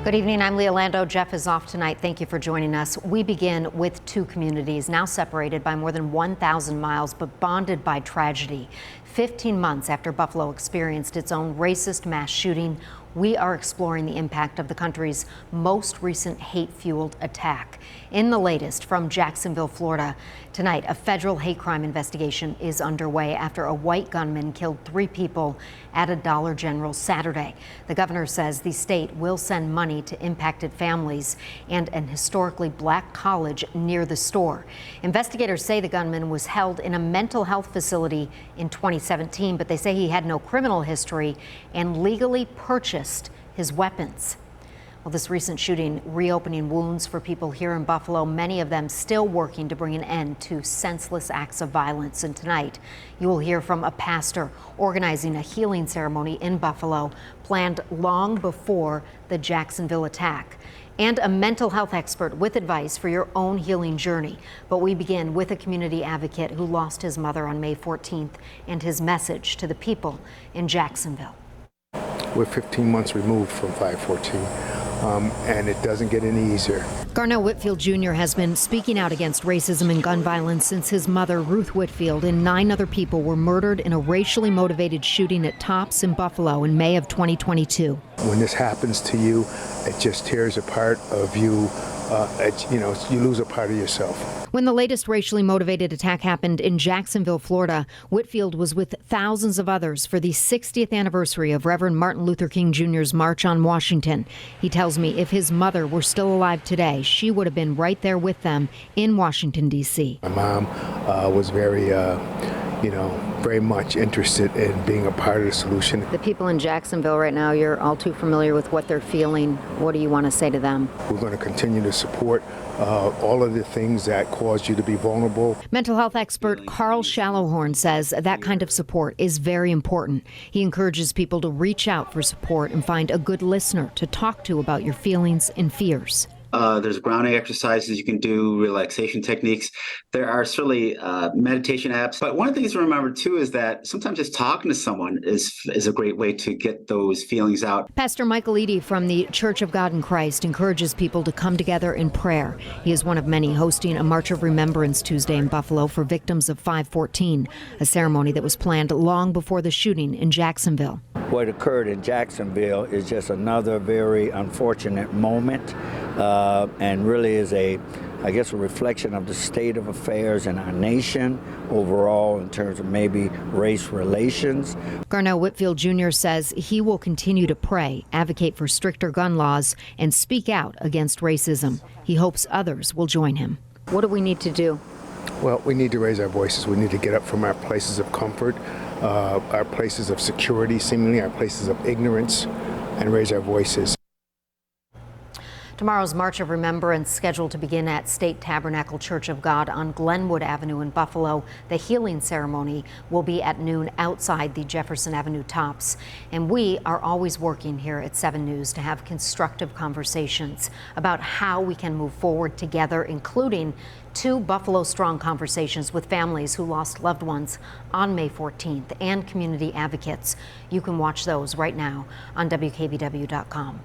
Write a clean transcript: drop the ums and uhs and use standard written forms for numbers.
Good evening. I'm Leah Lando. Jeff is off tonight. Thank you for joining us. We begin with two communities now separated by more than 1,000 miles, but bonded by tragedy. 15 months after Buffalo experienced its own racist mass shooting, we are exploring the impact of the country's most recent hate-fueled attack. In the latest from Jacksonville, Florida, tonight a federal hate crime investigation is underway after a white gunman killed 3 people at a Dollar General Saturday. The governor says the state will send money to impacted families and an historically black college near the store. Investigators say the gunman was held in a mental health facility in 2017, but they say he had no criminal history and legally purchased his weapons. Well, this recent shooting reopening wounds for people here in Buffalo, many of them still working to bring an end to senseless acts of violence. And tonight, you will hear from a pastor organizing a healing ceremony in Buffalo planned long before the Jacksonville attack, and a mental health expert with advice for your own healing journey. But we begin with a community advocate who lost his mother on May 14th and his message to the people in Jacksonville. We're 15 months removed from 5/14. And it doesn't get any easier. Garnell Whitfield Jr. has been speaking out against racism and gun violence since his mother, Ruth Whitfield, and 9 other people were murdered in a racially motivated shooting at Tops in Buffalo in May of 2022. When this happens to you, it just tears a part of you. You lose a part of yourself. When the latest racially motivated attack happened in Jacksonville, Florida, Whitfield was with thousands of others for the 60th anniversary of Reverend Martin Luther King Jr.'s March on Washington. He tells me if his mother were still alive today, she would have been right there with them in Washington, D.C. My mom was very much interested in being a part of the solution. The people in Jacksonville right now, you're all too familiar with what they're feeling. What do you want to say to them? We're going to continue to support all of the things that cause you to be vulnerable. Mental health expert Carl Shallowhorn says that kind of support is very important. He encourages people to reach out for support and find a good listener to talk to about your feelings and fears. There's grounding exercises you can do, relaxation techniques. There are certainly meditation apps. But one of the things to remember, too, is that sometimes just talking to someone is a great way to get those feelings out. Pastor Michael Eady from the Church of God in Christ encourages people to come together in prayer. He is one of many hosting a March of Remembrance Tuesday in Buffalo for victims of 5/14, a ceremony that was planned long before the shooting in Jacksonville. What occurred in Jacksonville is just another very unfortunate moment. And really is a reflection of the state of affairs in our nation overall in terms of maybe race relations. Garnell Whitfield Jr. says he will continue to pray, advocate for stricter gun laws, and speak out against racism. He hopes others will join him. What do we need to do? Well, we need to raise our voices. We need to get up from our places of comfort, our places of security, seemingly our places of ignorance, and raise our voices. Tomorrow's March of Remembrance, scheduled to begin at State Tabernacle Church of God on Glenwood Avenue in Buffalo. The healing ceremony will be at noon outside the Jefferson Avenue Tops. And we are always working here at 7 News to have constructive conversations about how we can move forward together, including 2 Buffalo Strong conversations with families who lost loved ones on May 14th and community advocates. You can watch those right now on WKBW.com.